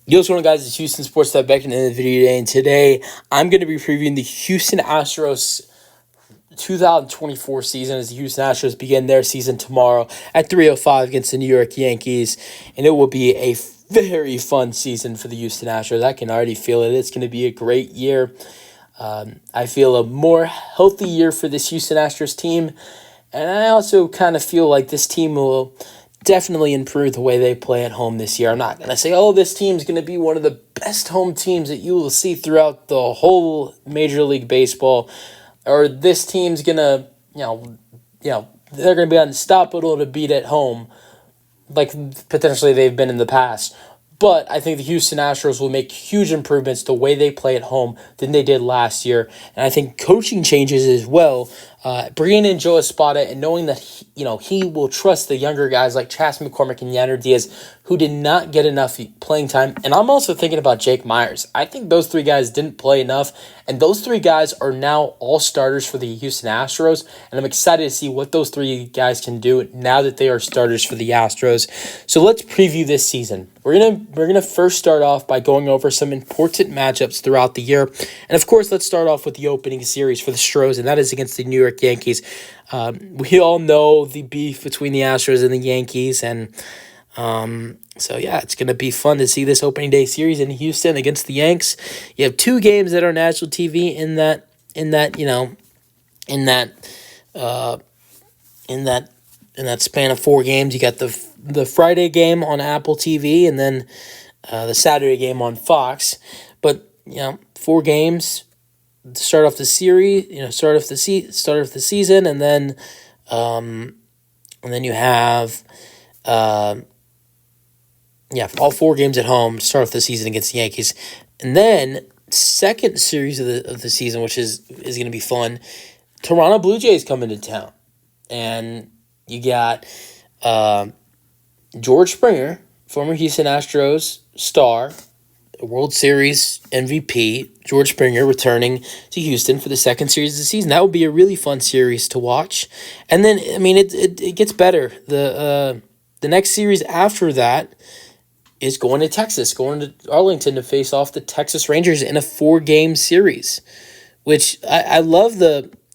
Yo, what's going on, guys? It's Houston Sports That back in the video today, and today I'm going to be previewing the Houston Astros 2024 season as the Houston Astros begin their season tomorrow at 3:05 against the New York Yankees, and it will be a very fun season for the Houston Astros. I can already feel it. It's going to be a great year. I feel a more healthy year for this Houston Astros team, and I also kind of feel like this team will definitely improve the way they play at home this year. I'm not going to say, this team's going to be one of the best home teams that you will see throughout the whole Major League Baseball, or this team's going to, they're going to be unstoppable to beat at home, like potentially they've been in the past. But I think the Houston Astros will make huge improvements the way they play at home than they did last year. And I think coaching changes as well. Bringing in Joe Espada and knowing that he will trust the younger guys like Chas McCormick and Yanner Diaz, who did not get enough playing time. And I'm also thinking about Jake Myers. I think those three guys didn't play enough, and those three guys are now all starters for the Houston Astros. And I'm excited to see what those three guys can do now that they are starters for the Astros. So let's preview this season. We're gonna first start off by going over some important matchups throughout the year, and of course, let's start off with the opening series for the Astros, and that is against the New York Yankees. We all know the beef between the Astros and the Yankees, and it's gonna be fun to see this opening day series in Houston against the Yanks. You have two games that are national TV in that span of four games. You got the Friday game on Apple TV, and then the Saturday game on Fox. But four games to start off the series. Start off the season, and then you have all four games at home to start off the season against the Yankees, and then second series of the season, which is going to be fun. Toronto Blue Jays coming to town, and you got George Springer, former Houston Astros star, World Series MVP, George Springer returning to Houston for the second series of the season. That will be a really fun series to watch. And then, it gets better. The next series after that is going to Texas, going to Arlington to face off the Texas Rangers in a 4-game series, which I love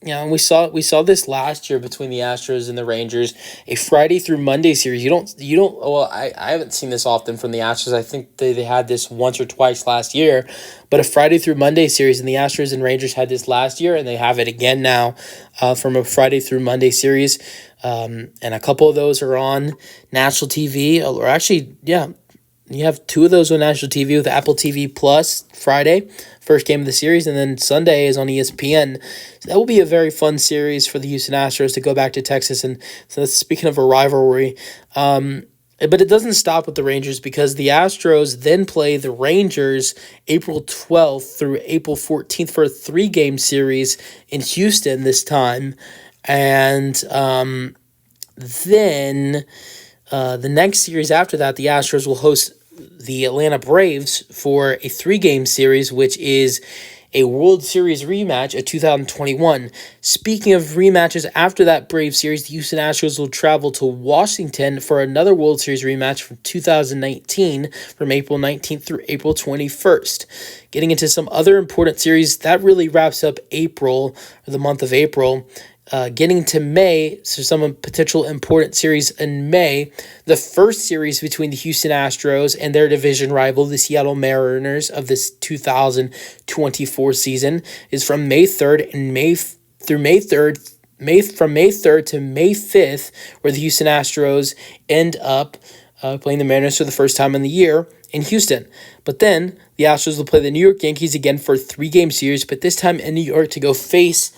and we saw this last year between the Astros and the Rangers, a Friday through Monday series. I haven't seen this often from the Astros. I think they had this once or twice last year, but a Friday through Monday series, and the Astros and Rangers had this last year, and they have it again now from a Friday through Monday series. And a couple of those are on national TV, or actually, you have two of those on national TV with Apple TV Plus Friday, first game of the series, and then Sunday is on ESPN. So that will be a very fun series for the Houston Astros to go back to Texas. And so speaking of a rivalry, but it doesn't stop with the Rangers, because the Astros then play the Rangers April 12th through April 14th for a 3-game series in Houston this time. And then the next series after that, the Astros will host the Atlanta Braves for a 3-game series, which is a World Series rematch of 2021. Speaking of rematches after that Braves series, the Houston Astros will travel to Washington for another World Series rematch from 2019 from April 19th through April 21st. Getting into some other important series, that really wraps up April, or the month of April. Getting to May, so some potential important series in May. The first series between the Houston Astros and their division rival, the Seattle Mariners, of this 2024 season is from May 3rd and May 3rd to May 5th, where the Houston Astros end up playing the Mariners for the first time in the year in Houston. But then the Astros will play the New York Yankees again for a 3-game series, but this time in New York to go face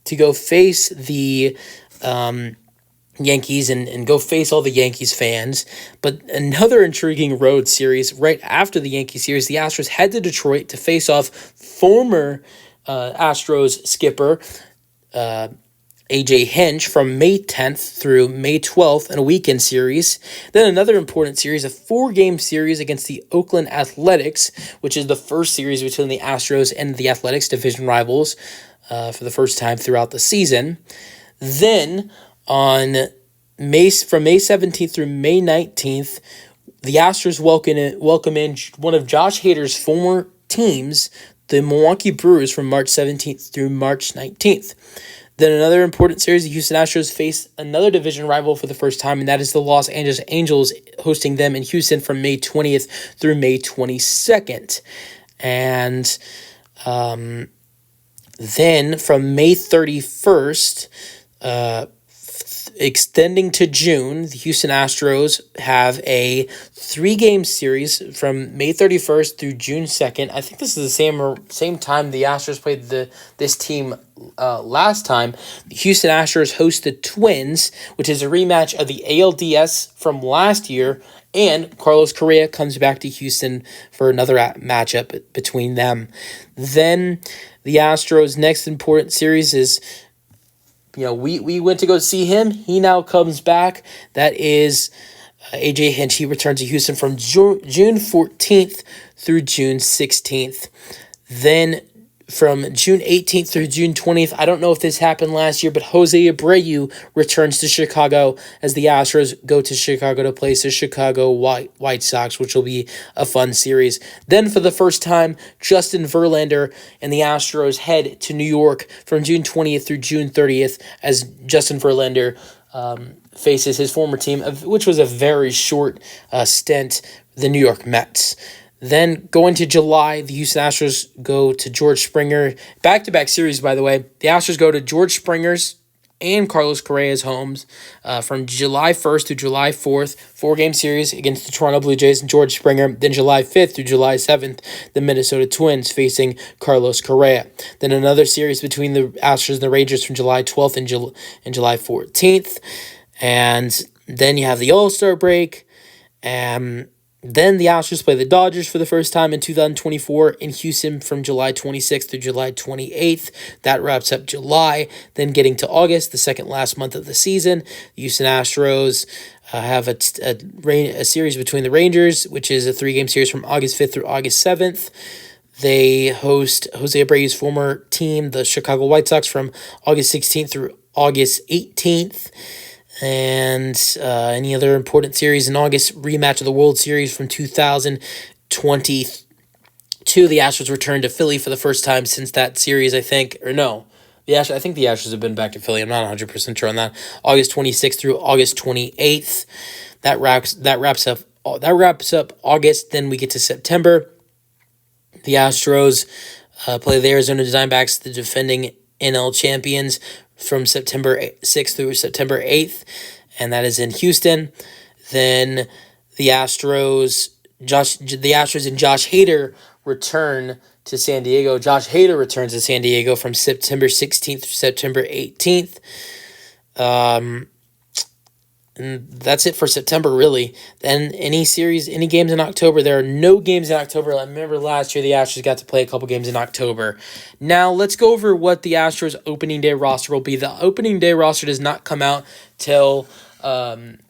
the Yankees and go face all the Yankees fans. But another intriguing road series right after the Yankee series, the Astros head to Detroit to face off former Astros skipper A.J. Hinch from May 10th through May 12th in a weekend series. Then another important series, a 4-game series against the Oakland Athletics, which is the first series between the Astros and the Athletics, division rivals, for the first time throughout the season. Then from May 17th through May 19th, the Astros welcome in one of Josh Hader's former teams, the Milwaukee Brewers, from March 17th through March 19th. Then another important series, the Houston Astros face another division rival for the first time, and that is the Los Angeles Angels, hosting them in Houston from May 20th through May 22nd. And then from May 31st, extending to June, the Houston Astros have a 3-game series from May 31st through June 2nd. I think this is the same time the Astros played this team last time. The Houston Astros host the Twins, which is a rematch of the ALDS from last year, and Carlos Correa comes back to Houston for another matchup between them. Then the Astros' next important series is, we went to go see him. He now comes back. That is A.J. Hinch. He returns to Houston from June 14th through June 16th. Then from June 18th through June 20th, I don't know if this happened last year, but Jose Abreu returns to Chicago as the Astros go to Chicago to place the Chicago White Sox, which will be a fun series. Then for the first time, Justin Verlander and the Astros head to New York from June 20th through June 30th as Justin Verlander faces his former team, which was a very short stint, the New York Mets. Then going to July, the Houston Astros go to George Springer. Back-to-back series, by the way. The Astros go to George Springer's and Carlos Correa's homes from July 1st through July 4th. 4-game series against the Toronto Blue Jays and George Springer. Then July 5th through July 7th, the Minnesota Twins facing Carlos Correa. Then another series between the Astros and the Rangers from July 12th and July 14th. And then you have the All-Star break. Then the Astros play the Dodgers for the first time in 2024 in Houston from July 26th through July 28th. That wraps up July. Then getting to August, the second last month of the season, the Houston Astros have a series between the Rangers, which is a 3-game series from August 5th through August 7th. They host Jose Abreu's former team, the Chicago White Sox, from August 16th through August 18th. And any other important series in August, rematch of the World Series from 2022. The Astros returned to Philly for the first time since that series, I think. Or no, I think the Astros have been back to Philly. I'm not 100% sure on that. August 26th through August 28th. That wraps up August. Then we get to September. The Astros play the Arizona Diamondbacks, the defending NL champions, from September 6th through September 8th, and that is in Houston. Then the Astros and Josh Hader return to San Diego. Josh Hader returns to San Diego from September 16th through September 18th. And that's it for September, really. Then any games in October? There are no games in October. I remember last year the Astros got to play a couple games in October. Now let's go over what the Astros opening day roster will be. The opening day roster does not come out till 11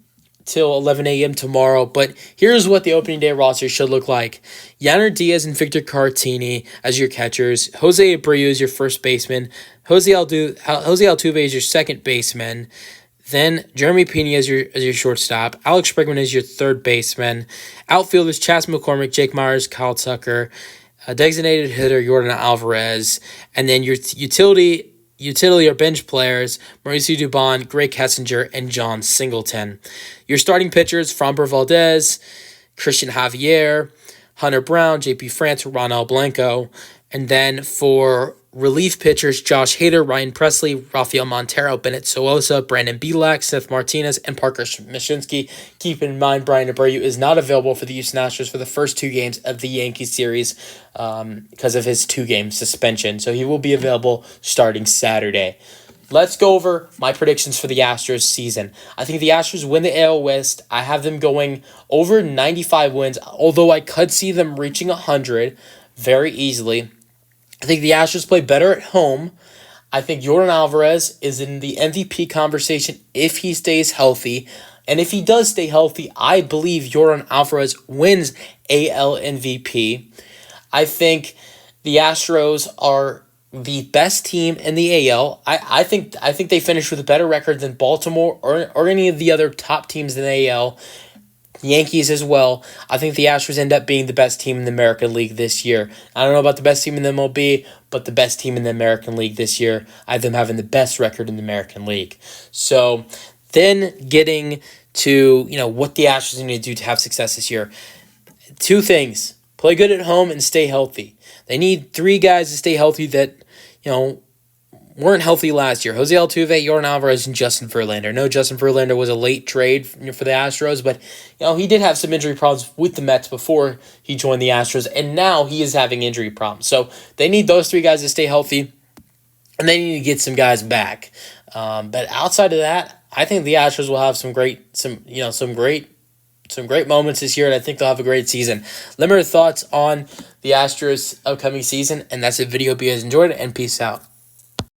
a.m. tomorrow, but here's what the opening day roster should look like. Yanner Diaz and Victor Caratini as your catchers. Jose Abreu is your first baseman. Jose Altuve is your second baseman. Then Jeremy Pena as your shortstop. Alex Bregman is your third baseman. Outfielders Chas McCormick, Jake Myers, Kyle Tucker. Designated hitter Yordan Alvarez. And then your utility or bench players Mauricio Dubon, Greg Kessinger, and John Singleton. Your starting pitchers Framber Valdez, Christian Javier, Hunter Brown, JP France, Ronald Blanco. And then for relief pitchers, Josh Hader, Ryan Presley, Rafael Montero, Bennett Sosa, Brandon Bielak, Seth Martinez, and Parker Mashinsky. Keep in mind, Brian Abreu is not available for the Houston Astros for the first 2 games of the Yankees series because of his 2-game suspension. So he will be available starting Saturday. Let's go over my predictions for the Astros season. I think the Astros win the AL West. I have them going over 95 wins, although I could see them reaching 100 very easily. I think the Astros play better at home. I think Yordan Alvarez is in the MVP conversation if he stays healthy. And if he does stay healthy, I believe Yordan Alvarez wins AL MVP. I think the Astros are the best team in the AL. I think they finish with a better record than Baltimore or any of the other top teams in the AL. Yankees as well. I think the Astros end up being the best team in the American League this year. I don't know about the best team in the MLB, but the best team in the American League this year. I have them having the best record in the American League. So then getting to, what the Astros need to do to have success this year. Two things. Play good at home and stay healthy. They need three guys to stay healthy that, weren't healthy last year. Jose Altuve, Yordan Alvarez, and Justin Verlander. No, Justin Verlander was a late trade for the Astros, but he did have some injury problems with the Mets before he joined the Astros, and now he is having injury problems. So they need those three guys to stay healthy, and they need to get some guys back. But outside of that, I think the Astros will have some great moments this year, and I think they'll have a great season. Let me know your thoughts on the Astros' upcoming season, and that's the video. Hope you guys enjoyed it, and peace out.